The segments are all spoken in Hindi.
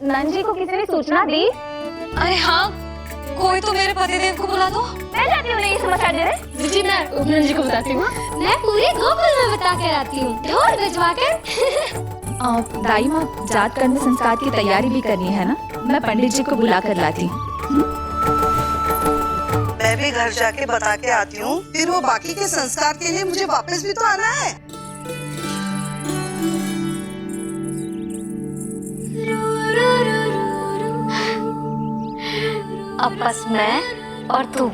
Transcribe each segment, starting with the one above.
नंजी को किसी ने सूचना दी? अरे हाँ, कोई तो मेरे पतिदेव को बुला दो। मैं जाती हूँ नहीं समाचार देने। जी मैं नंजी को बताती हूँ। मैं पूरे गोकुल में बता कर आती हूँ, ढोल बजवा कर। दाई माँ, जात कर्म संस्कार की तैयारी भी करनी है ना, मैं पंडित जी को बुला कर लाती हूँ। मैं भी घर जाके बता के आती हूँ, फिर वो बाकी के संस्कार के लिए मुझे वापस भी तो आना है। अब बस मैं और तू,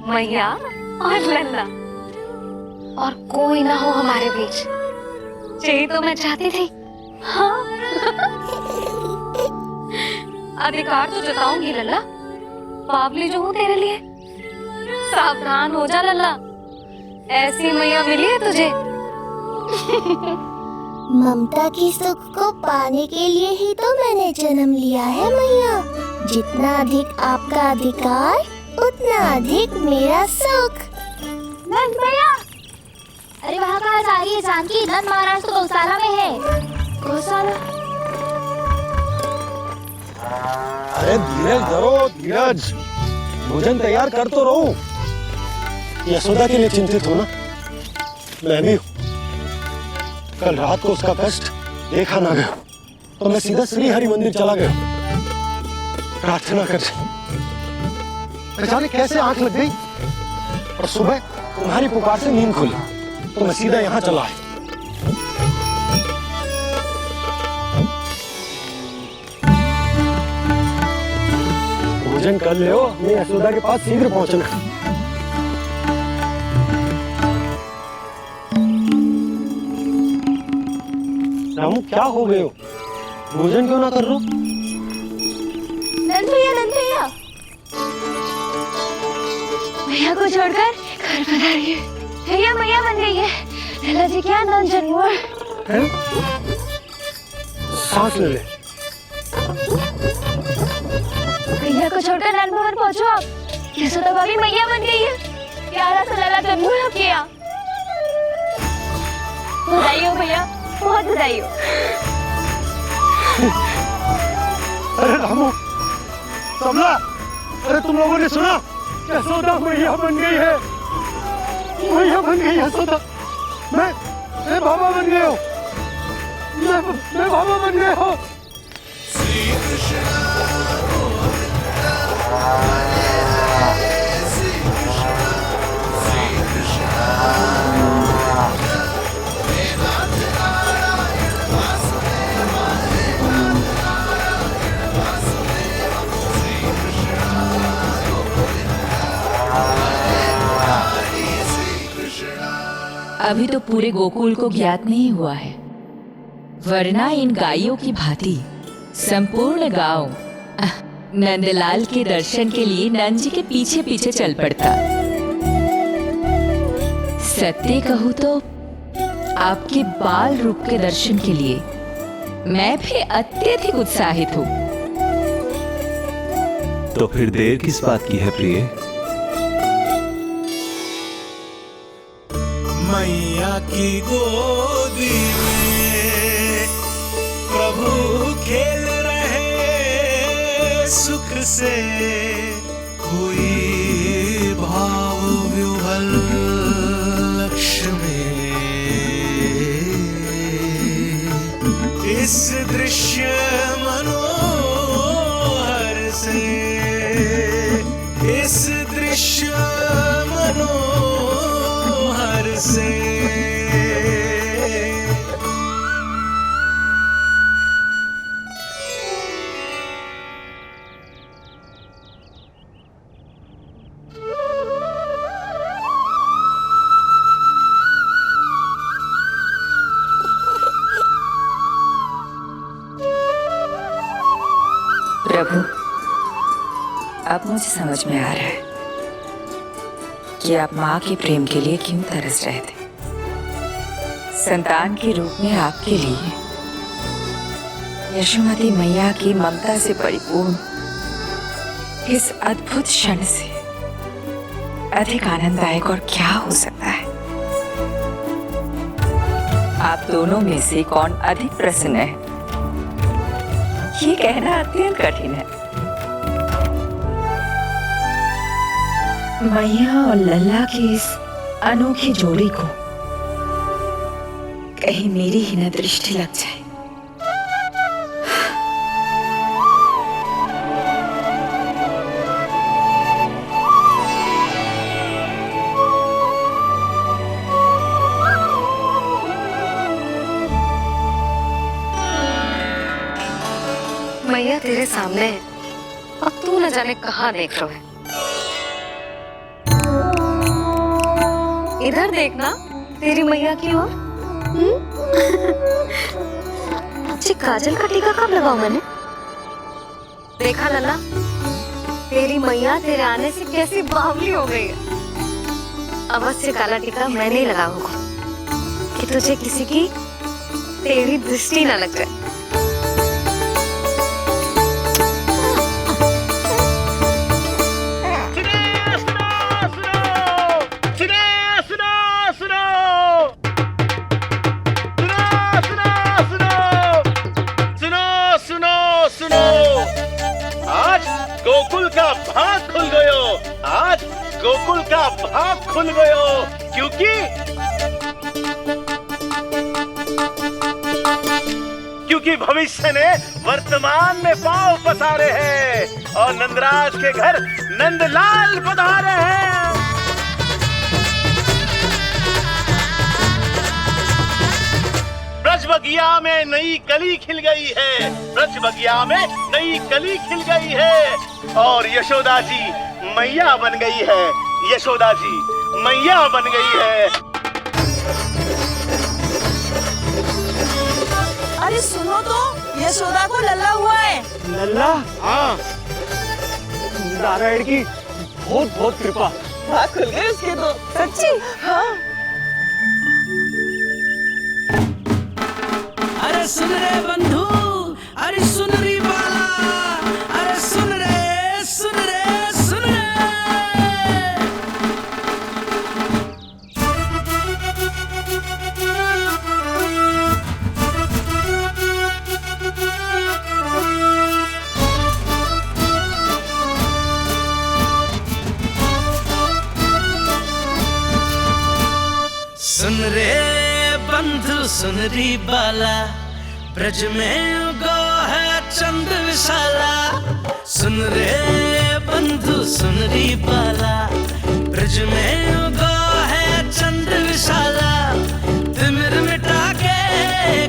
मैया और लल्ला, और कोई ना हो हमारे बीच। यही तो मैं चाहती थी। हाँ। अधिकार तो जताऊंगी लल्ला, बावली जो हूँ तेरे लिए। सावधान हो जा लल्ला, ऐसी मैया मिली है तुझे। ममता की सुख को पाने के लिए ही तो मैंने जन्म लिया है मैया। जितना अधिक आपका अधिकार, उतना अधिक मेरा सुख। नंद भैया, अरे वहाँ कहाँ जा रही है जानकी? नंद महाराज तो गौशाला में है। गौशाला? अरे धीरज धरो, धीरज। भोजन तैयार कर तो रहो। यशोदा के लिए चिंतित हो ना? मैं भी हूँ। कल रात को उसका कष्ट देखा ना गया, तो मैं सीधा श्री हरि मंदिर चला गया प्रार्थना कर। जाने कैसे आंख लग गई और सुबह तुम्हारी पुकार से नींद खुली, तो मैं सीधा यहाँ चला आया। भोजन कर ले, अपनी यशोदा के पास शीघ्र पहुंचना। रामू, क्या हो गए हो? भोजन क्यों ना कर लो? नंद भैया, नंद भैया, भैया को छोड़कर घर पधारिए। भैया मैया बन गई है। लल्ला जी क्या नंद जन्मोर। सांस ले ले। भैया को छोड़कर नंद भवन पहुंचो आप। यशोदा भाभी मैया बन गई है। प्यारा सा लल्ला जन्मोर किया। बधाई हो भैया, बहुत बधाई हो। अरे रामू, सबला, अरे तुम लोगों ने सुना? यशोदा मैया बन गई है। मैया बन गई यशोदा। मैं बाबा बन गया हूँ। मैं बाबा बन गया हूँ। अभी तो पूरे गोकुल को ज्ञात नहीं हुआ है, वरना इन गायों की भांति संपूर्ण गांव नंदलाल के दर्शन के लिए नंद जी के पीछे पीछे चल पड़ता। सत्य कहूँ तो आपके बाल रूप के दर्शन के लिए मैं भी अत्यधिक उत्साहित हूँ। तो फिर देर किस बात की है प्रिय? मैया की गोदी में प्रभु खेल रहे सुख से, कोई भाव व्यूहल लक्ष्य में। इस दृश्य मनोहर से, इस दृश्य मनोहर से। प्रभु, अब मुझे समझ में आ रहा है कि आप माँ के प्रेम के लिए क्यों तरस रहे थे। संतान के रूप में आपके लिए यशोमती मैया की ममता से परिपूर्ण इस अद्भुत क्षण से अधिक आनंददायक और क्या हो सकता है। आप दोनों में से कौन अधिक प्रसन्न है? ये कहना अत्यंत कठिन है। मैया और लल्ला की इस अनोखी जोड़ी को कहीं मेरी ही न दृष्टि लग जाए। मैया तेरे सामने है, अब तू न जाने कहाँ देख रहा है। इधर देखना तेरी मैया की ओर। अच्छी काजल का टीका कब लगाऊं मैंने? देखा लल्ला, तेरी मैया तेरे आने से कैसी बावली हो गई है। अवश्य काला टीका मैंने ही लगाऊंगा कि तुझे किसी की तेरी दृष्टि न लग जाए। गोकुल का भाग खुल गयो। आज गोकुल का भाग खुल गयो, क्योंकि भविष्य ने वर्तमान में पांव पसारे हैं और नंदराज के घर नंदलाल पधारे हैं। ब्रज बगिया में नई कली खिल गई है, ब्रज बगिया में नई कली खिल गई है और यशोदा जी मैया बन गई है। यशोदा जी मैया बन गई है। अरे सुनो तो, यशोदा को लल्ला हुआ है। लल्ला? हाँ, नारायण की बहुत बहुत कृपा। भाग खुल गए उसके तो। सच्ची? हाँ। अरे सुन रे बंधु, अरे सुन री बाला, अरे सुन रे, सुन रे, सुन रे। सुन रे बंधु, सुन री बाला, ब्रज में उगो है चंद विशाला। सुन रे बंधु, सुन री बाला, ब्रज में उगो है चंद विशाला। तिमिर मिटा के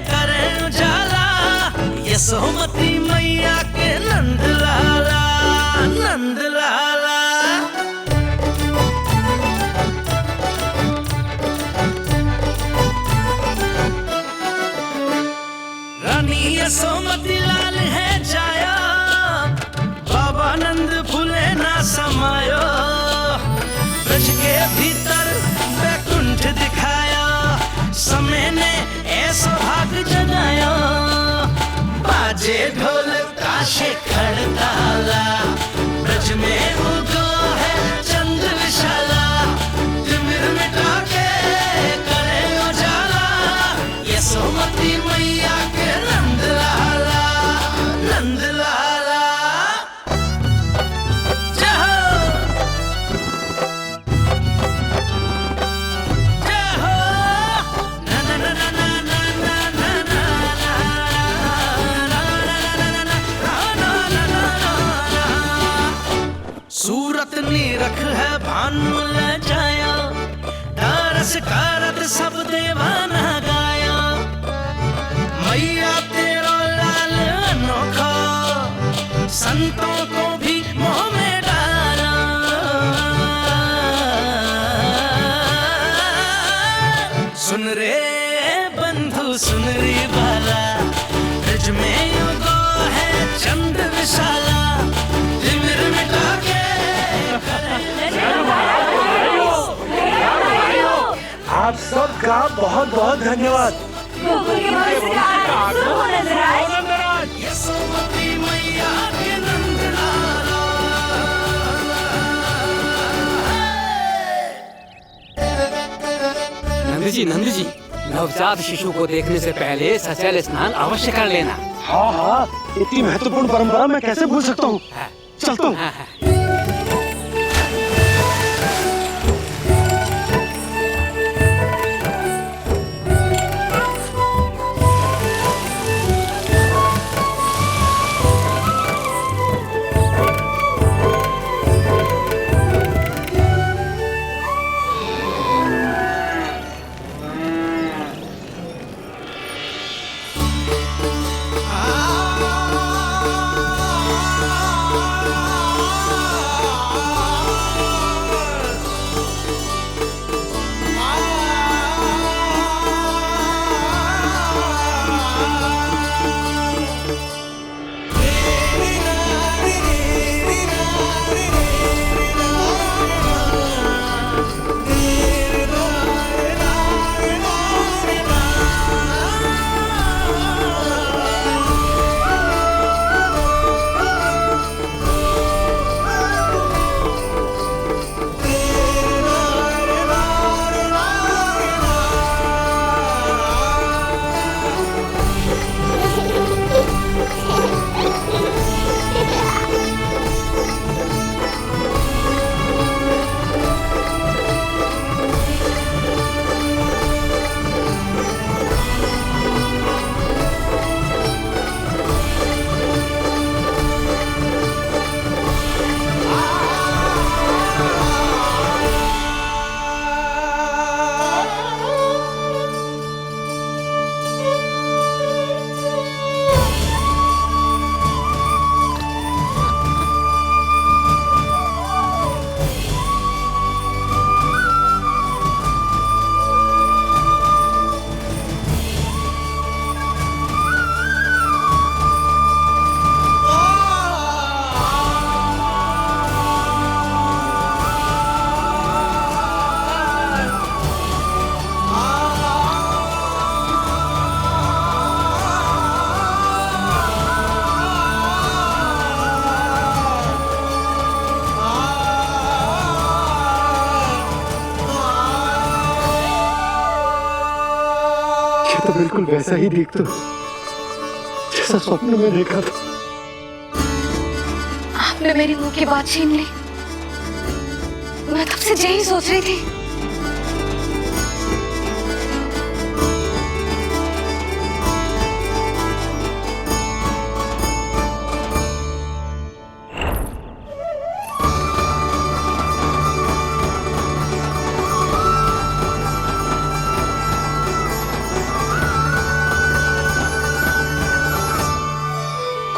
करे उजाला, यशोमती मैया के नंद लाला, नंद लाला। यशोमती लाल है जाया, बाबा नंद फूले ना समायो। ब्रज के भीतर बैकुंठ दिखाया, समय ने ऐसा भाग जगाया। बाजे ढोल ताशे खड़ताला, ब्रज में उगो है चंद विशाला। तिमिर मिटा के करे उजाला, यशोमती मैया के नंद लाला, नंद लाला। जय हो, जय हो, ना ना ना ना ना ना ना ना ना ना ना ना। सूरत निरख है भानु ले जाया, दारस कारत सब देवाना गाया। मैया तेरा लाल अनोखा, संतों को भी मोह में डाला। सुन रे बंधु, सुन रे बाला, ब्रज में उगो है चंद विशाला। तिमिर मिटा के आप सबका बहुत बहुत धन्यवाद। यशोमती मैया के नंद लाला। नंद जी, नवजात शिशु को देखने से पहले सचैल स्नान अवश्य कर लेना। हाँ हाँ, इतनी महत्वपूर्ण परंपरा मैं कैसे भूल सकता हूँ। चलता हूँ। हाँ, हाँ। तो बिल्कुल वैसा ही दिखता जैसा स्वप्न में देखा था। आपने मेरी मुंह की बात छीन ली। मैं तब से यही सोच रही थी।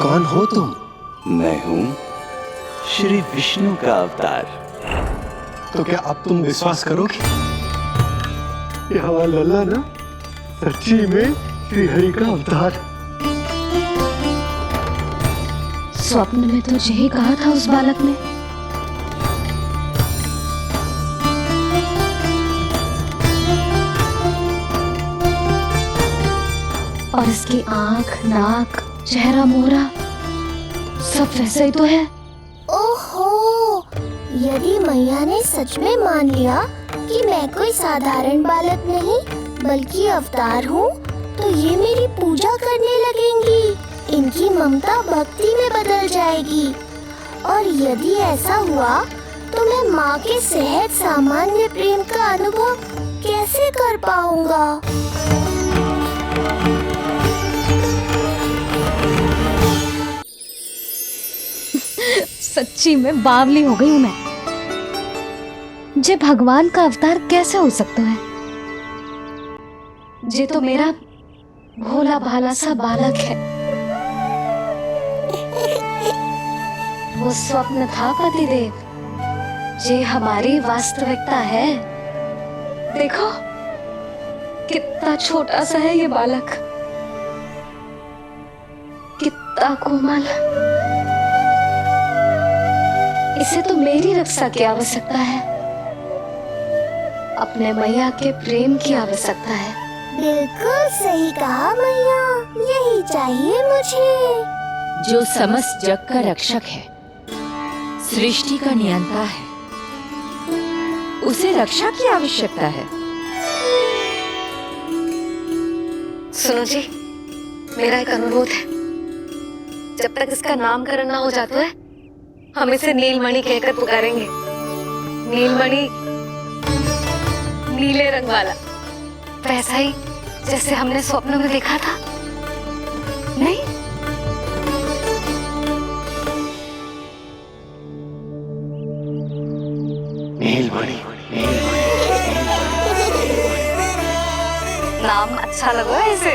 कौन हो तुम? मैं हूँ श्री विष्णु का अवतार। तो क्या अब तुम विश्वास करोगे? ये हमारा लल्ला ना सच्ची में श्री हरि का अवतार। स्वप्न में तो यही कहा था उस बालक ने। और इसकी आंख, नाक, चेहरा, मोहरा सब वैसा ही तो है। ओहो, यदि मैया ने सच में मान लिया कि मैं कोई साधारण बालक नहीं बल्कि अवतार हूँ, तो ये मेरी पूजा करने लगेंगी। इनकी ममता भक्ति में बदल जाएगी। और यदि ऐसा हुआ तो मैं माँ के सहज सामान्य प्रेम का अनुभव कैसे कर पाऊंगा? सच्ची में बावली हो गई हूँ मैं। जे भगवान का अवतार कैसे हो सकता है? जे तो मेरा भोला भाला सा बालक है। वो स्वप्न था पतिदेव, जे हमारी वास्तविकता है। देखो कितना छोटा सा है ये बालक, कितना कोमल। इसे तो मेरी रक्षा की आवश्यकता है, अपने मैया के प्रेम की आवश्यकता है। बिल्कुल सही कहा मैया, यही चाहिए मुझे। जो समस्त जग का रक्षक है, सृष्टि का नियंता है, उसे रक्षा की आवश्यकता है। सुनो जी, मेरा एक अनुरोध है, जब तक इसका नामकरण ना हो जाता है हम इसे नीलमणि कहकर पुकारेंगे। नीलमणि नीले रंग वाला, वैसा ही जैसे हमने स्वप्न में देखा था। नहीं? नीलमणि। नाम अच्छा लगा है इसे?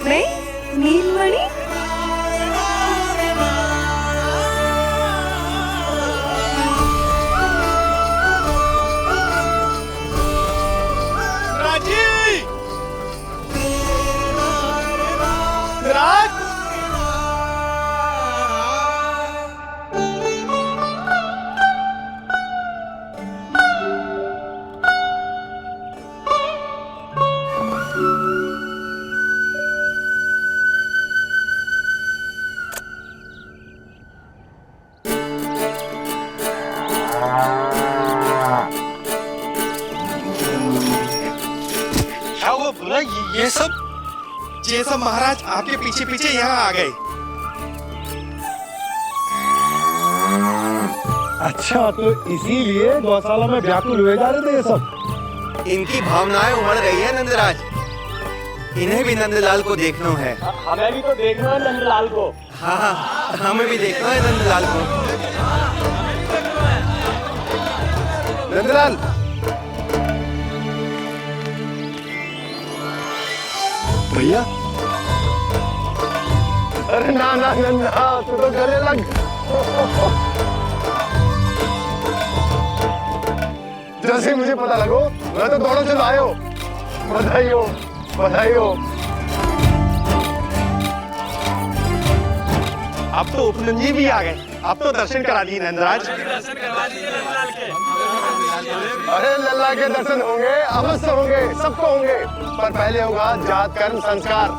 नहीं? नीलमणि? ये सब महाराज आपके पीछे पीछे यहाँ आ गए। अच्छा, तो इसीलिए गौशाला में व्याकुल हुए जा रहे थे ये सब। इनकी भावनाएं उमड़ रही है नंदराज। इन्हें भी नंदलाल को देखना है। हमें भी तो देखना है नंदलाल को। हाँ, हमें भी देखना है नंदलाल को। नंदलाल, भैया। अरे ना ना ना, तू तो गले लग। जैसे मुझे पता लगो मैं तो दौड़ो से लायो। बधाई हो, बधाई हो। अब तो उपनंदी भी आ गए। अब तो दर्शन करा दिए नंदराज। अरे लल्ला के दर्शन होंगे, अवश्य होंगे, सबको होंगे, पर पहले होगा जात कर्म संस्कार।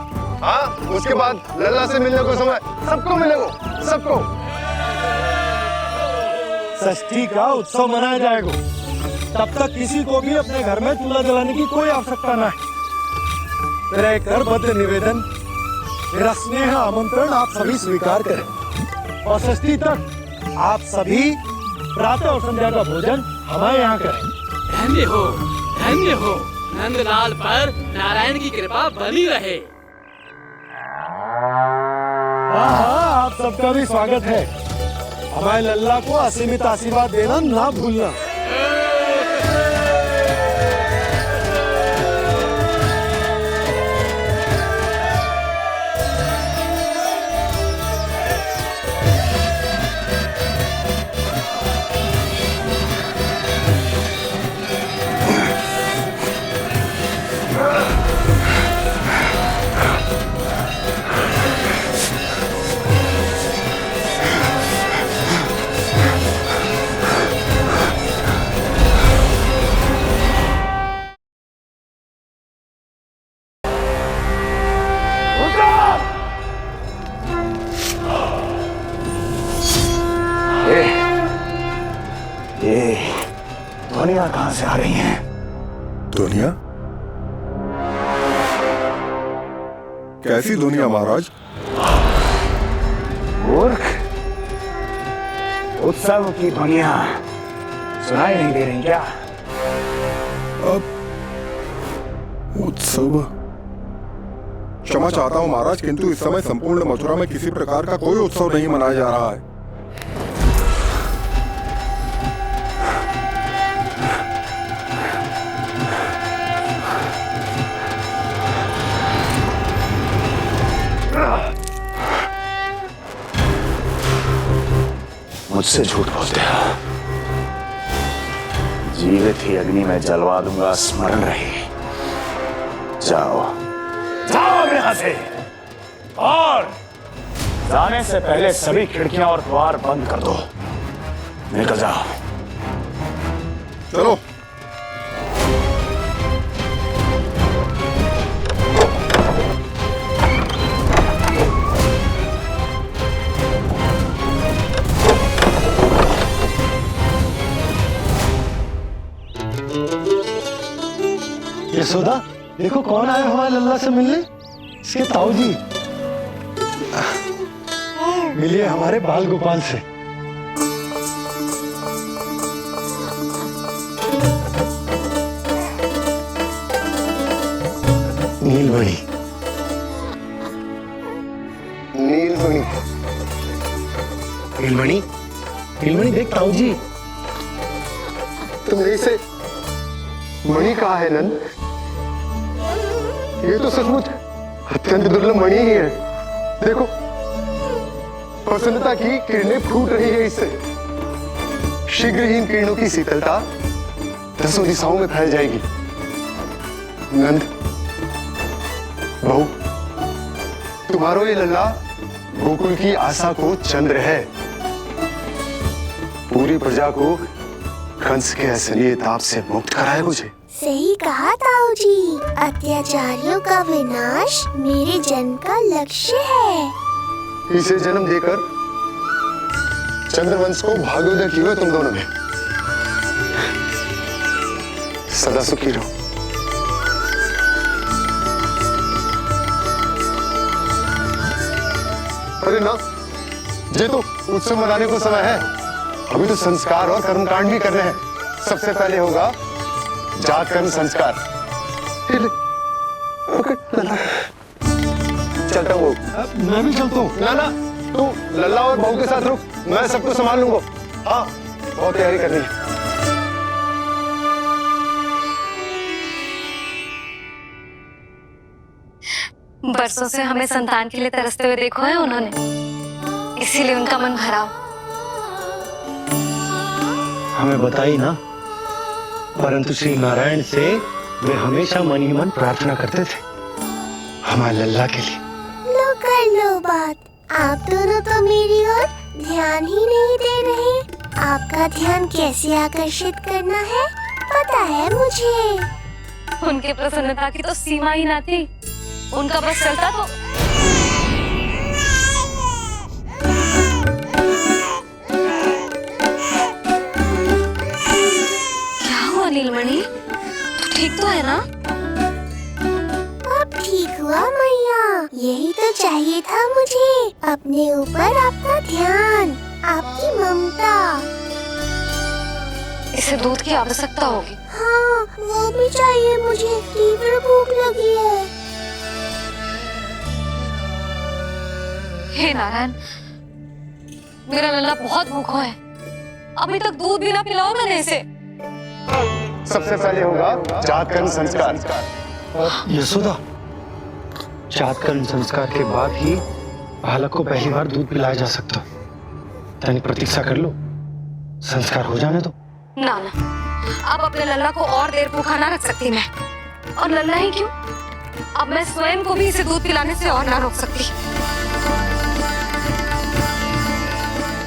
हाँ, उसके बाद लल्ला से मिलने को समय सबको मिलेगा, सबको। षष्ठी का उत्सव मनाया जाएगा। तब तक किसी को भी अपने घर में चूल्हा जलाने की कोई आवश्यकता न है। मेरा एक करबद्ध निवेदन, मेरा स्नेह आमंत्रण आप सभी स्वीकार करें और षष्ठी तक आप सभी प्रातः और संध्या का भोजन हमारे यहाँ करें। धन्य हो, धन्य हो। नंदलाल पर नारायण की कृपा बनी रहे। हाँ, आप सबका भी स्वागत है। हमारे लल्ला को असीमित आशीर्वाद देना ना भूलना। ध्वनियां कहां से आ रही हैं? ध्वनियां? कैसी ध्वनियां महाराज? मूर्ख, उत्सव की ध्वनियां सुनाई नहीं दे रही क्या? अब उत्सव? क्षमा चाहता हूं महाराज, किंतु इस समय संपूर्ण मथुरा में किसी प्रकार का कोई उत्सव नहीं मनाया जा रहा है। मुझसे झूठ बोलते हो। जीवित ही अग्नि में जलवा दूंगा, स्मरण रहे। जाओ, जाओ यहां से, और जाने से पहले सभी खिड़कियां और द्वार बंद कर दो। निकल जाओ। चलो। यशोदा, देखो कौन आया हमारे लल्ला से मिलने, इसके ताऊ जी। मिलिए हमारे बाल गोपाल से। नीलमणि, नीलमणि, नीलमणि, नीलमणि देख ताऊ जी। तुमने इसे मणि कहा है नंद? ये तो सचमुच अत्यंत दुर्लभ मणि ही है। देखो प्रसन्नता की किरणें फूट रही है इससे। शीघ्र ही इन किरणों की शीतलता दसों दिशाओं में फैल जाएगी। नंद बहू, तुम्हारो ये लल्ला गोकुल की आशा को चंद्र है। पूरी प्रजा को कंस के असली ताप से मुक्त कराए मुझे। सही कहा ताऊ जी, अत्याचारियों का विनाश मेरे जन्म का लक्ष्य है। इसे जन्म देकर चंद्रवंश को भाग्योदय किए हुए तुम दोनों ने। सदा सुखी रहो। अरे ना, ये तो उत्सव मनाने को समय है। अभी तो संस्कार और कर्मकांड भी करने हैं। सबसे पहले होगा जात कर्म संस्कार। चलता हूँ। मैं भी चलता हूँ। ना ना, तू लल्ला और बहू के साथ रुक, मैं सबको संभाल लूंगा। हाँ, बहुत तैयारी करनी है। बरसों से हमें संतान के लिए तरसते हुए देखो है उन्होंने, इसीलिए उनका मन भरा। हमें बताई ना, परंतु श्री नारायण से वे हमेशा मन ही मन प्रार्थना करते थे हमारे लल्ला के लिए। लो कर लो बात, आप दोनों तो मेरी ओर ध्यान ही नहीं दे रहे। आपका ध्यान कैसे आकर्षित करना है पता है मुझे। उनकी प्रसन्नता की तो सीमा ही ना थी, उनका बस चलता तो। क्या हुआ नीलमणि, तू ठीक तो है ना? अब ठीक हुआ मैया, यही तो चाहिए था मुझे। अपने ऊपर आपका ध्यान, आपकी ममता। इसे दूध की आवश्यकता होगी। हाँ, वो भी चाहिए मुझे, तीव्र भूख लगी है। हे नारायण, मेरा लल्ला बहुत भूखा है, अभी तक दूध भी ना पिलाओ मैंने इसे। सबसे पहले होगा जात कर्म संस्कार। यशोदा, जात कर्म संस्कार के बाद ही बालक को पहली बार दूध पिलाया जा सकता। तनिक प्रतीक्षा कर लो, संस्कार हो जाने दो। ना ना, अब अपने लल्ला को और देर भूखा ना रख सकती मैं। और लल्ला ही क्यों, अब मैं स्वयं को भी इसे दूध पिलाने से और ना रोक सकती।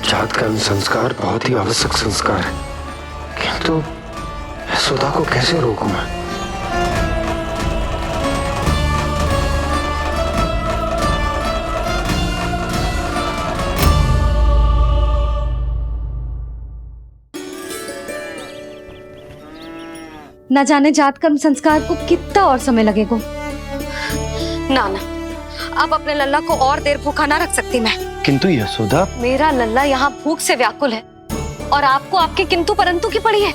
जात कर्म संस्कार बहुत ही आवश्यक संस्कार है, किंतु यशोदा को कैसे रोकूं मैं? न जाने जात कर्म संस्कार को कितना और समय लगेगा। ना ना, अब अपने लल्ला को और देर भूखा ना रख सकती मैं। किंतु यशोदा, मेरा लल्ला यहाँ भूख से व्याकुल है और आपको आपके किंतु परंतु की पड़ी है।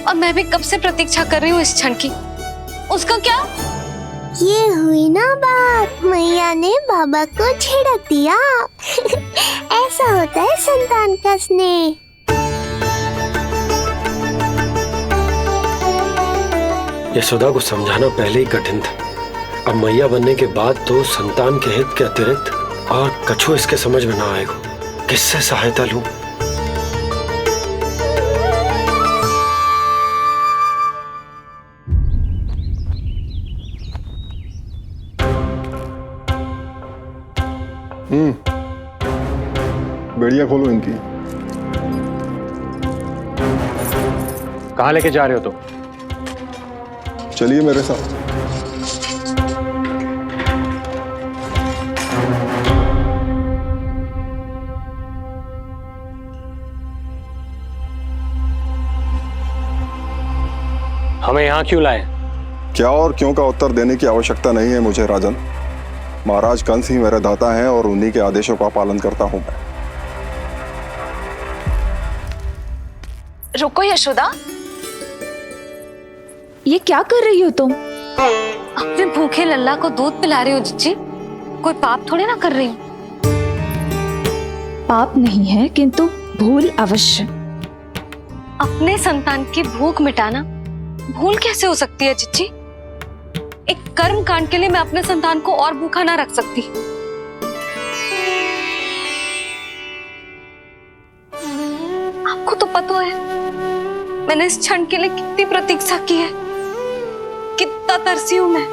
और मैं भी कब से प्रतीक्षा कर रही हूँ इस क्षण की। उसका क्या? ये हुई ना बात, मैया ने बाबा को झिड़क दिया। ऐसा होता है संतान का स्नेह। यशोदा को समझाना पहले ही कठिन था, अब मैया बनने के बाद तो संतान के हित के अतिरिक्त और कछु इसके समझ में ना आएगा। किससे सहायता लूं? बढ़िया खोलो इनकी। कहाँ लेके जा रहे हो तुम? चलिए मेरे साथ। हमें यहाँ क्यों लाए? क्या और क्यों का उत्तर देने की आवश्यकता नहीं है मुझे राजन। महाराज कंस ही मेरे दाता हैं और उन्हीं के आदेशों का पालन करता हूं मैं। रुको यशोदा, ये क्या कर रही हो तुम? अपने भूखे लल्ला को दूध पिला रही हो जीजी। कोई पाप थोड़ी ना कर रही हूँ। पाप नहीं है, किंतु भूल अवश्य। अपने संतान की भूख मिटाना भूल कैसे हो सकती है जीजी? एक कर्म कांड के लिए मैं अपने संतान को और भूखा ना रख सकती। आपको तो पता है मैंने इस क्षण के लिए कितनी प्रतीक्षा की है, कितना तरसी हूं मैं।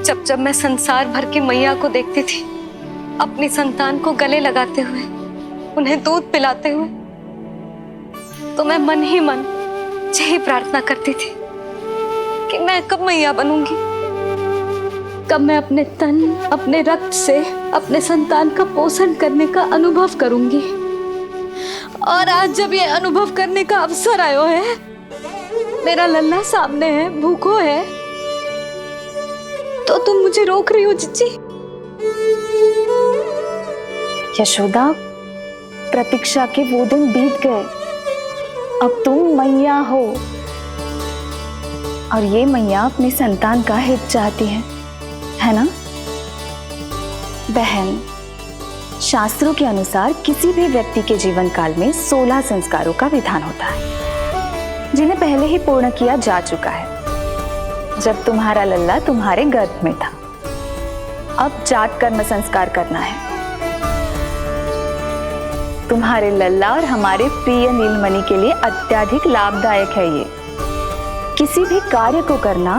जब जब मैं संसार भर की मैया को देखती थी अपनी संतान को गले लगाते हुए, उन्हें दूध पिलाते हुए, तो मैं मन ही मन यही प्रार्थना करती थी कि मैं कब मैया बनूंगी, कब मैं अपने तन अपने रक्त से अपने संतान का पोषण करने का अनुभव करूंगी। और आज जब ये अनुभव करने का अवसर आयो है, मेरा लल्ला सामने है, भूखो है, तो तुम मुझे रोक रही हो जीजी? यशोदा, प्रतीक्षा के वो दिन बीत गए। अब तुम मैया हो और ये मैया अपने संतान का हित चाहती है ना? बहन, शास्त्रों के अनुसार किसी भी व्यक्ति के जीवन काल में 16 संस्कारों का विधान होता है, जिन्हें पहले ही पूर्ण किया जा चुका है जब तुम्हारा लल्ला तुम्हारे गर्भ में था। अब जात कर्म संस्कार करना है। तुम्हारे लल्ला और हमारे प्रिय नीलमणि के लिए अत्यधिक लाभदायक है ये। किसी भी कार्य को करना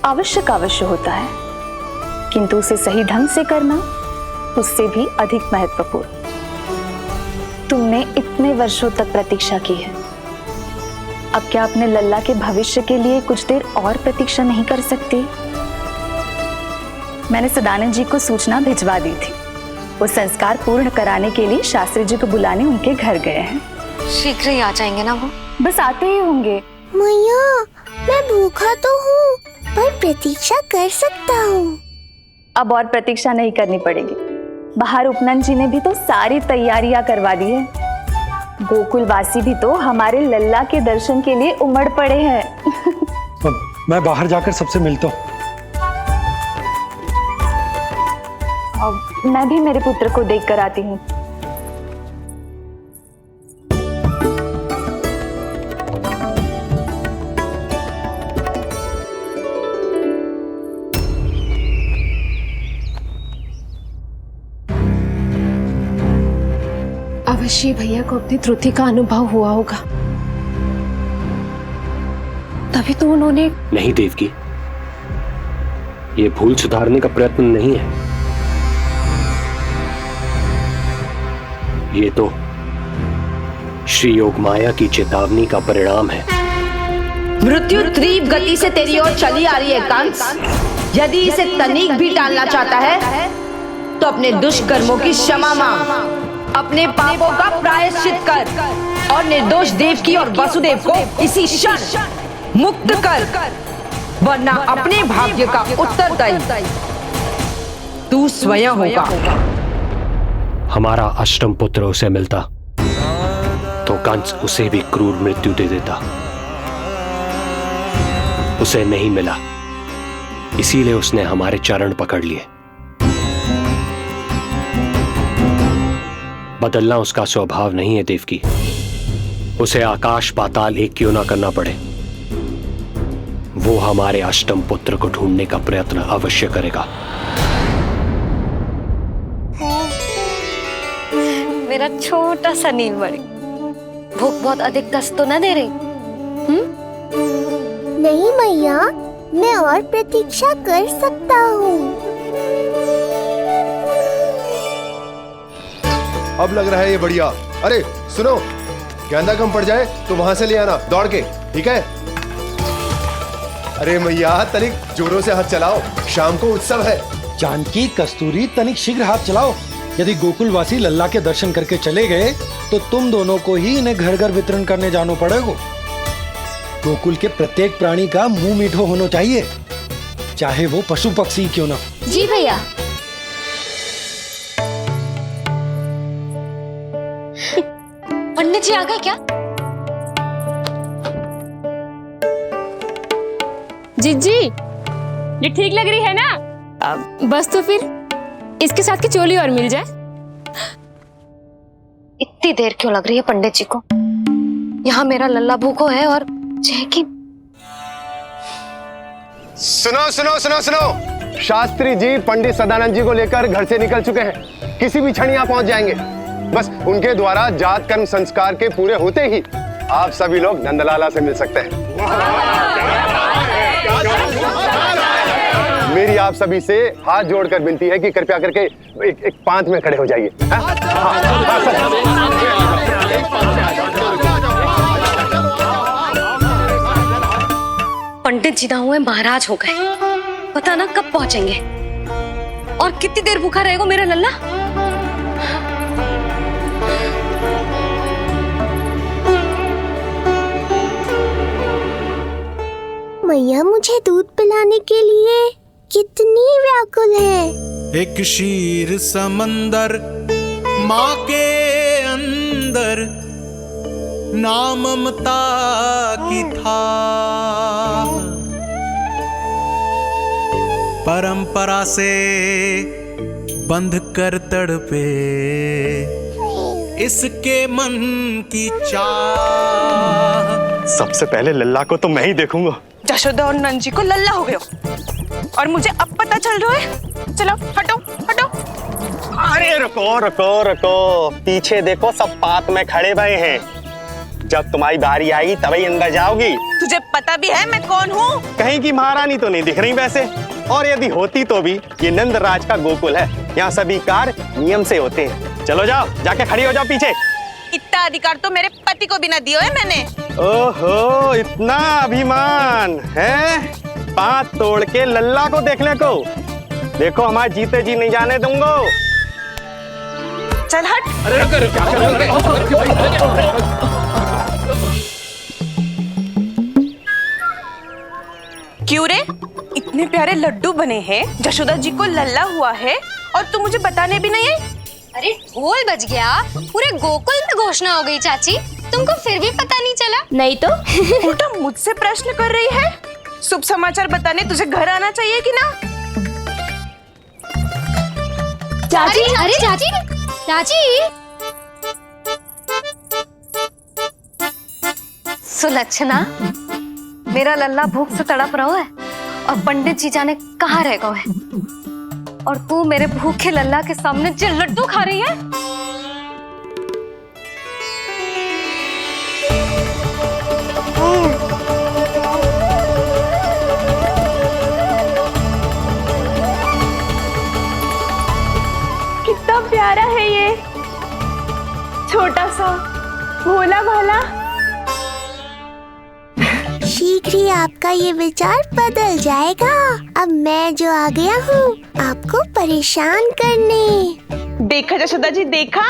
अवश्य होता है, किंतु उसे सही ढंग से करना उससे भी अधिक महत्वपूर्ण। तुमने इतने वर्षों तक प्रतीक्षा की है, अब क्या अपने लल्ला के भविष्य के लिए कुछ देर और प्रतीक्षा नहीं कर सकती? मैंने सदानंद जी को सूचना भिजवा दी थी। वो संस्कार पूर्ण कराने के लिए शास्त्री जी को बुलाने उनके घर गए हैं। शीघ्र ही आ जाएंगे ना वो? बस आते ही होंगे। मैया, मैं भूखा तो हूँ, पर प्रतीक्षा कर सकता हूँ। अब और प्रतीक्षा नहीं करनी पड़ेगी। बाहर उपनंद जी ने भी तो सारी तैयारियां करवा दी है। गोकुलवासी भी तो हमारे लल्ला के दर्शन के लिए उमड़ पड़े हैं। मैं बाहर जाकर सबसे मिलता हूँ। मैं भी मेरे पुत्र को देख कर आती हूँ। अवश्य भैया को अपनी त्रुटि का अनुभव हुआ होगा, तभी तो उन्होंने। नहीं देवकी, ये भूल सुधारने का प्रयत्न नहीं है, ये तो श्री योग माया की चेतावनी का परिणाम है। मृत्यु तीव्र गति से तेरी ओर चली आ रही है कंस। यदि इसे तनिक भी टालना चाहता है तो अपने दुष्कर्मों की क्षमा मांग, अपने पापों का प्रायश्चित कर और निर्दोष देवकी और वसुदेव को इसी क्षण मुक्त कर, वरना अपने भाग्य का उत्तरदायी तू स्वयं होगा। हमारा अष्टम पुत्र उसे मिलता तो कंस उसे भी क्रूर मृत्यु दे देता। उसे नहीं मिला, इसीलिए उसने हमारे चरण पकड़ लिए। बदलना उसका स्वभाव नहीं है देवकी। उसे आकाश पाताल एक क्यों ना करना पड़े, वो हमारे अष्टम पुत्र को ढूंढने का प्रयत्न अवश्य करेगा। मेरा छोटा सा नीलमणि, भूख बहुत अधिक कष्ट तो न दे रही? नहीं मैया, मैं और प्रतीक्षा कर सकता हूँ। अब लग रहा है ये बढ़िया। अरे सुनो, गेंदा कम पड़ जाए तो वहां से ले आना दौड़ के, ठीक है? अरे मैया, तनिक जोरों से हाथ चलाओ, शाम को उत्सव है। जानकी, कस्तूरी, तनिक शीघ्र हाथ चलाओ, यदि गोकुलवासी लल्ला के दर्शन करके चले गए तो तुम दोनों को ही इन्हें घर घर वितरण करने जाना पड़ेगा। गोकुल के प्रत्येक प्राणी का मुंह मीठो होना चाहिए, चाहे वो पशु पक्षी क्यों ना। जी भैया। पंडित जी आ गए क्या? जीजी, ये ठीक लग रही है ना? बस तो फिर इसके साथ की चोली और मिल जाए। इतनी देर क्यों लग रही है पंडित जी को? यहाँ मेरा लल्ला भूखो है और जय की। सुनो सुनो सुनो सुनो, शास्त्री जी पंडित सदानंद जी को लेकर घर से निकल चुके हैं। किसी भी क्षण यहाँ पहुंच जाएंगे। बस उनके द्वारा जात कर्म संस्कार के पूरे होते ही आप सभी लोग नंदलाला से मिल सकते हैं। मेरी आप सभी से हाथ जोड़कर विनती है कि कृपया करके एक पांत में खड़े हो जाइए। पंडित जी ना हुए महाराज हो गए, पता ना कब पहुंचेंगे और कितनी देर भूखा रहेगा मेरा लल्ला। मैया मुझे दूध पिलाने के लिए कितनी व्याकुल है। एक शीर समंदर माँ के अंदर, नाम ममता की था, परंपरा से बंध कर तड़पे इसके मन की चाह। सबसे पहले लल्ला को तो मैं ही देखूंगा। जशोदा और नंद जी को लल्ला हो गए और मुझे अब पता चल रहा है। चलो हटो हटो। अरे रुको रुको रुको, पीछे देखो, सब पात में खड़े भये हैं। जब तुम्हारी बारी आएगी तभी अंदर जाओगी। तुझे पता भी है मैं कौन हूँ? कहीं की महारानी तो नहीं दिख रही वैसे, और यदि होती तो भी ये नंदराज का गोकुल है, यहाँ सभी कार्य नियम से होते हैं। चलो जाओ, जाके खड़ी हो जाओ पीछे। इतना अधिकार तो मेरे पति को भी ना दिया है मैंने। ओहो, इतना अभिमान है? पांव तोड़ के लल्ला को देखने को। देखो हमारे जीते जी नहीं जाने दूंगा। चल हट। क्यों रे, इतने प्यारे लड्डू बने हैं, जशोदा जी को लल्ला हुआ है और तू मुझे बताने भी नहीं है? अरे ढोल बज गया, पूरे गोकुल में घोषणा हो गई चाची, तुमको फिर भी पता नहीं चला? नहीं तो उल्टा मुझसे प्रश्न कर रही है। शुभ समाचार बताने तुझे घर आना चाहिए कि ना? चाची, अरे चाची, चाची। सुलक्षणा, मेरा लल्ला भूख से तड़प रहा है और पंडित जी जाने कहाँ रह गए हैं, और तू मेरे भूखे लल्ला के सामने जो लड्डू खा रही है। कितना प्यारा है ये, छोटा सा भोला भाला। शीघ्र ही आपका ये विचार बदल जाएगा। अब मैं जो आ गया हूँ आपको परेशान करने। देखा जशोदा जी, देखा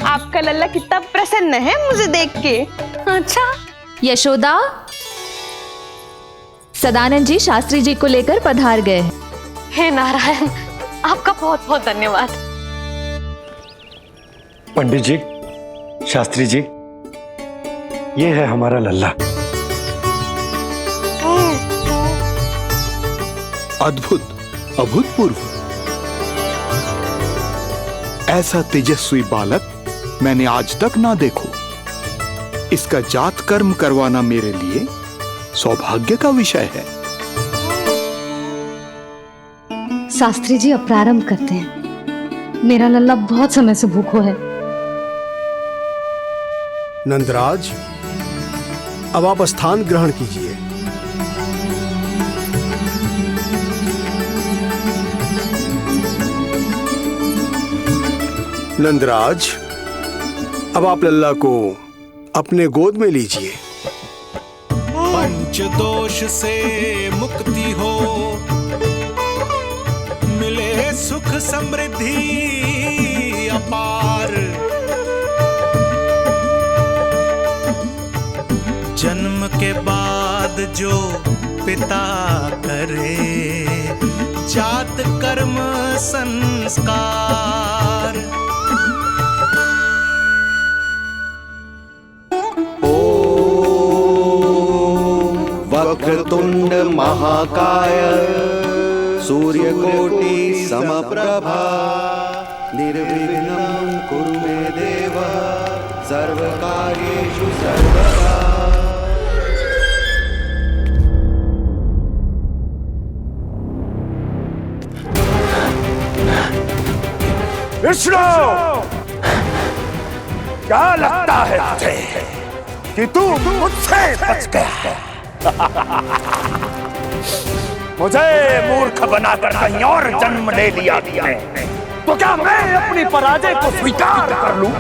आपका लल्ला कितना प्रसन्न है मुझे देख के। अच्छा यशोदा, सदानंद जी शास्त्री जी को लेकर पधार गए हैं। हे नारायण, आपका बहुत बहुत धन्यवाद। पंडित जी, शास्त्री जी, ये है हमारा लल्ला। अद्भुत, अभूतपूर्व। ऐसा तेजस्वी बालक मैंने आज तक ना देखो। इसका जात कर्म करवाना मेरे लिए सौभाग्य का विषय है। शास्त्री जी अब प्रारंभ करते हैं। मेरा लल्ला बहुत समय से भूखो है। नंदराज, अब आप स्थान ग्रहण कीजिए। नंदराज, अब आप लल्ला को अपने गोद में लीजिए। पंच दोष से मुक्ति हो, मिले सुख समृद्धि के बाद जो पिता करे जात कर्म संस्कार। वक्रतुंड महाकाय सूर्यकोटि समप्रभा निर्विघ्नं कुरु मे देव सर्वकार्येषु सर्वदा। विष्णु, क्या लगता है तुझे कि तू मुझसे बच गया? मुझे मूर्ख बनाकर कहीं और जन्म ले लिया तुमने, तो क्या मैं अपनी पराजय को स्वीकार कर लूं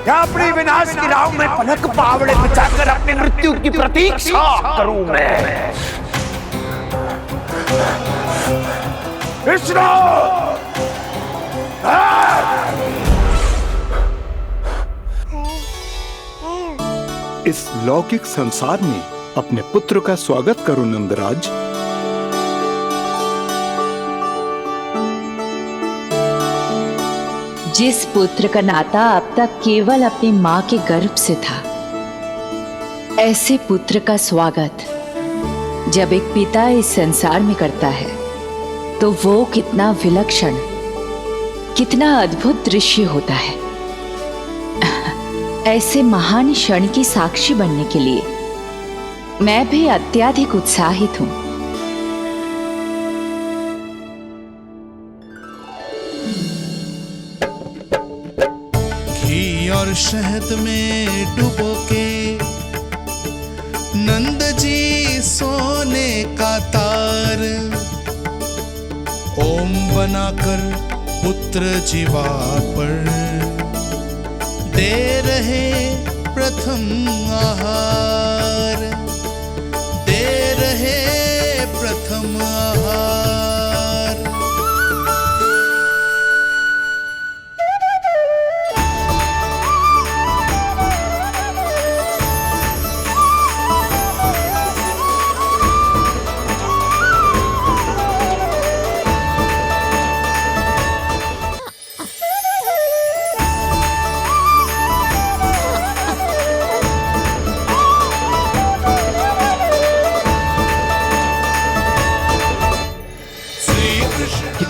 या अपनी विनाश की राह में पलक पावड़े बिछाकर अपनी मृत्यु की प्रतीक्षा करूं मैं? विष्णु, इस लौकिक संसार में अपने पुत्र का स्वागत करो नंदराज। जिस पुत्र का नाता अब तक केवल अपनी मां के गर्भ से था, ऐसे पुत्र का स्वागत जब एक पिता इस संसार में करता है तो वो कितना विलक्षण, कितना अद्भुत दृश्य होता है। ऐसे महान क्षण की साक्षी बनने के लिए मैं भी अत्यधिक उत्साहित हूं। घी और शहद में डुबो के नंद जी सोने का तार ओम बनाकर पुत्र जीवा पर दे रहे प्रथम आहार, दे रहे प्रथम आहार।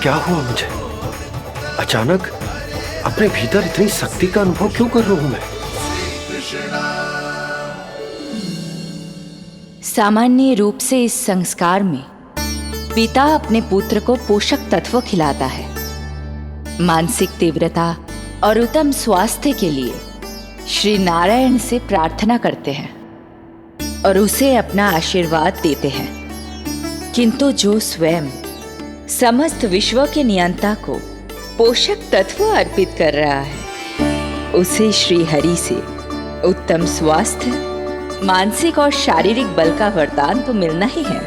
क्या हुआ मुझे? अचानक अपने भीतर इतनी शक्ति का अनुभव क्यों कर रहा हूं मैं? सामान्य रूप से इस संस्कार में पिता अपने पुत्र को पोषक तत्व खिलाता है। मानसिक तीव्रता और उत्तम स्वास्थ्य के लिए श्री नारायण से प्रार्थना करते हैं और उसे अपना आशीर्वाद देते हैं। किंतु जो स्वयं समस्त विश्व के नियंता को पोषक तत्व अर्पित कर रहा है, उसे श्री हरि से उत्तम स्वास्थ्य, मानसिक और शारीरिक बल का वरदान तो मिलना ही है।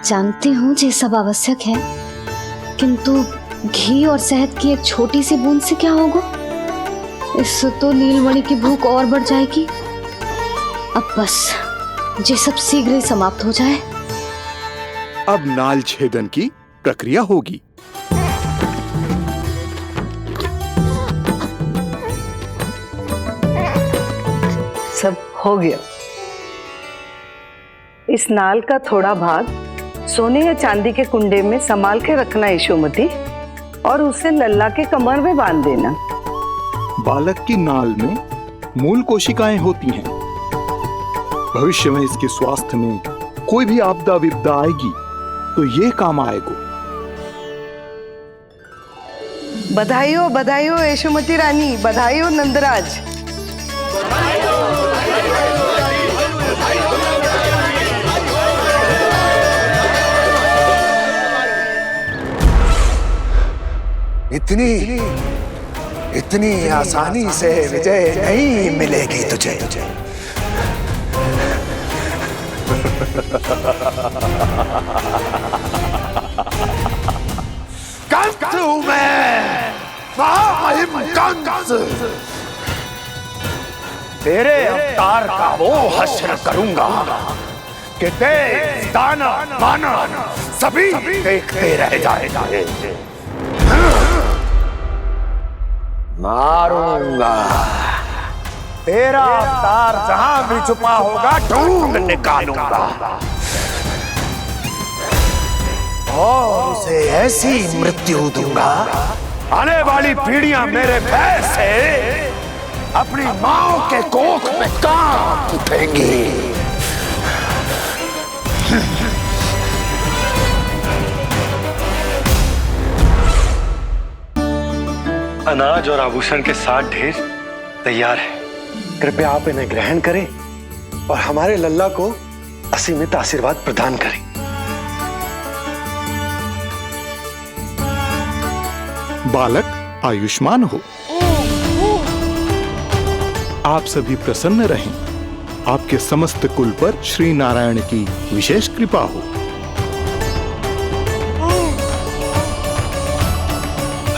जानती हूँ ये सब आवश्यक है, किंतु घी और शहद की एक छोटी सी बूंद से क्या होगा? इससे तो नीलमणि की भूख और बढ़ जाएगी। अब बस ये सब शीघ्र ही समाप्त हो जाए। अब नाल छेदन की प्रक्रिया होगी। सब हो गया। इस नाल का थोड़ा भाग सोने या चांदी के कुंडे में संभाल के रखना यशोमती, और उसे लल्ला के कमर में बांध देना। बालक की नाल में मूल कोशिकाएं होती हैं। भविष्य में इसके स्वास्थ्य में कोई भी आपदा विपदा आएगी तो ये काम आएगा। बधाई हो यशोमती रानी, बधाई हो नंदराज। इतनी आसानी से विजय नहीं मिलेगी तुझे। कंस हूं मैं, महामहिम कंस। तेरे अवतार का वो हश्र करूंगा कि देश, दानव, मानव सभी देखते रह जाएंगे। मारूंगा, तेरा अवतार जहां भी छुपा होगा ढूंढ निकालूंगा और उसे ऐसी मृत्यु दूंगा, आने वाली पीढ़ियां मेरे भय से अपनी मां के कोख में कांप उठेंगी। अनाज और आभूषण के साथ ढेर तैयार है, कृपया आप इन्हें ग्रहण करें और हमारे लल्ला को असीमित आशीर्वाद प्रदान करें। बालक आयुष्मान हो, आप सभी प्रसन्न रहें, आपके समस्त कुल पर श्री नारायण की विशेष कृपा हो।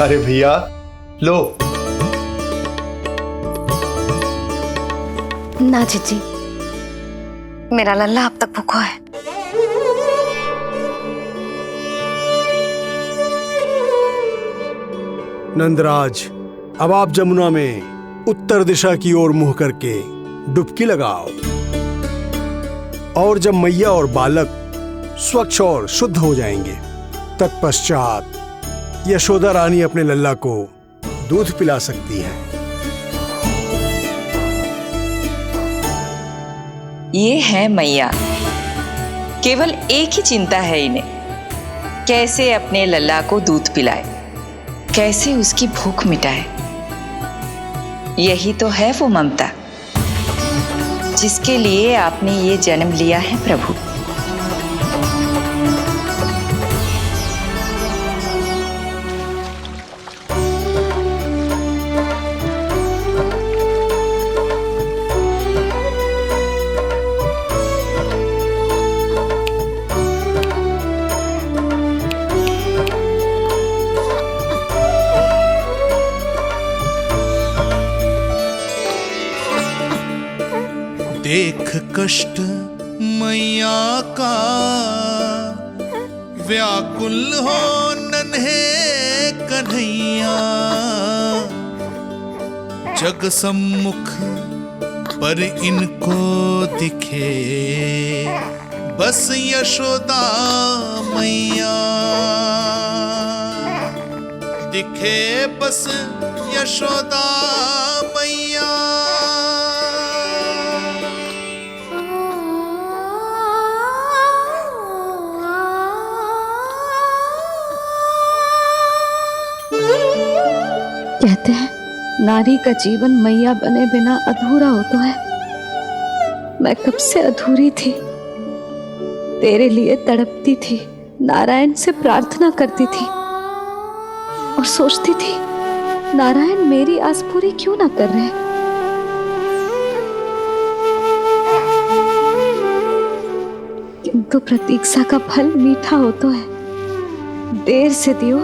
अरे भैया लो। ना जीजी, मेरा लल्ला अब तक भूखा है। नंदराज, अब आप जमुना में उत्तर दिशा की ओर मुंह करके डुबकी लगाओ और जब मैया और बालक स्वच्छ और शुद्ध हो जाएंगे, तत्पश्चात यशोदा रानी अपने लल्ला को दूध पिला सकती है। ये है मैया, केवल एक ही चिंता है इन्हें, कैसे अपने लल्ला को दूध पिलाए, कैसे उसकी भूख मिटाए। यही तो है वो ममता जिसके लिए आपने ये जन्म लिया है प्रभु। देख कष्ट मैया का, व्याकुल हो नन्हे कन्हैया। जग सम्मुख पर इनको दिखे बस यशोदा मैया, दिखे बस यशोदा मैया। कहते हैं नारी का जीवन मैया बने बिना अधूरा होता है। मैं कब से अधूरी थी, तेरे लिए तड़पती थी, नारायण से प्रार्थना करती थी और सोचती थी नारायण मेरी आस पूरी क्यों ना कर रहे। किंतु प्रतीक्षा का फल मीठा होता है, देर से दियो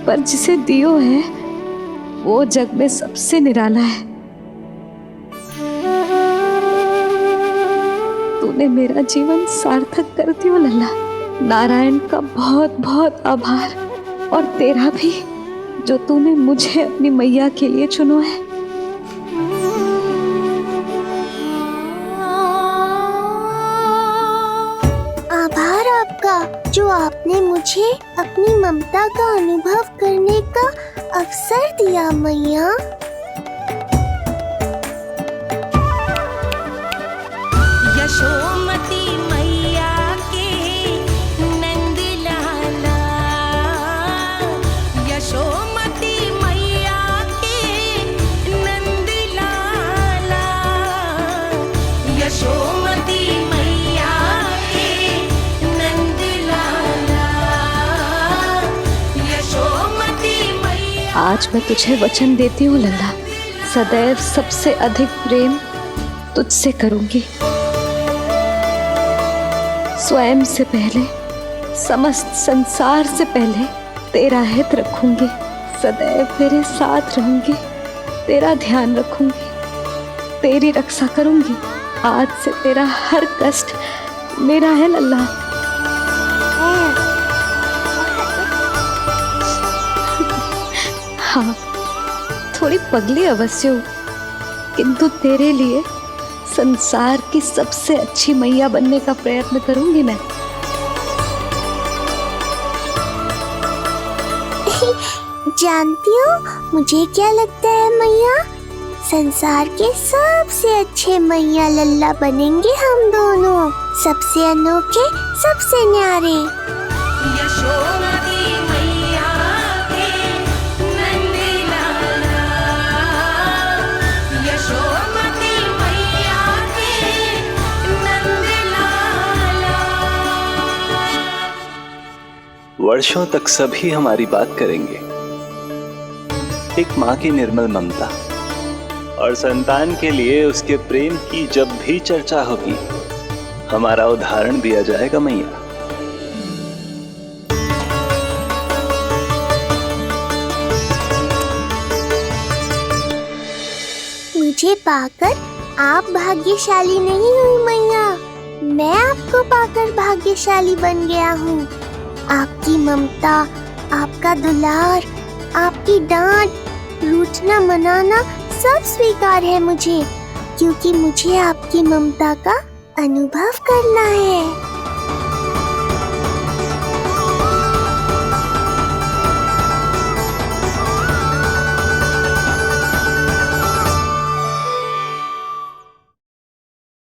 पर जिसे दियो है वो जग में सबसे निराला है। तूने मेरा जीवन सार्थक कर दियो लल्ला। नारायण का बहुत बहुत आभार और तेरा भी, जो तूने मुझे अपनी मैया के लिए चुनो है। आभार आपका, जो आपने मुझे अपनी ममता का अनुभव करने का अवसर दिया मैया। यशोमती मैया के नंद लाला, यशोमती मैया के नंद लाला, यशोमती मैया के नंद लाला, यशोमती मैया। आज मैं तुझे वचन देती हूँ लल्ला, सदैव सबसे अधिक प्रेम तुझसे करूंगी। स्वयं से पहले, समस्त संसार से पहले तेरा हित रखूंगी, सदैव तेरे साथ रहूंगी, तेरा ध्यान रखूंगी, तेरी रक्षा करूंगी। आज से तेरा हर कष्ट मेरा है लल्ला। हाँ, थोड़ी पगली अवश्य हूँ, किंतु तेरे लिए संसार की सबसे अच्छी मैया बनने का प्रयत्न करूंगी मैं। जानती हो मुझे क्या लगता है मैया? संसार के सबसे अच्छे मैया लल्ला बनेंगे हम दोनों, सबसे अनोखे, सबसे न्यारे। यशोमती मैया के नंद लाला, यशोमती मैया के नंद लाला। वर्षों तक सभी हमारी बात करेंगे। एक माँ की निर्मल ममता और संतान के लिए उसके प्रेम की जब भी चर्चा होगी, हमारा उदाहरण दिया जाएगा मैया। मुझे पाकर आप भाग्यशाली नहीं हुई मैया, मैं आपको पाकर भाग्यशाली बन गया हूँ। आपकी ममता, आपका दुलार, आपकी डांट, रूठना मनाना सब स्वीकार है मुझे, क्योंकि मुझे आपकी ममता का अनुभव करना है।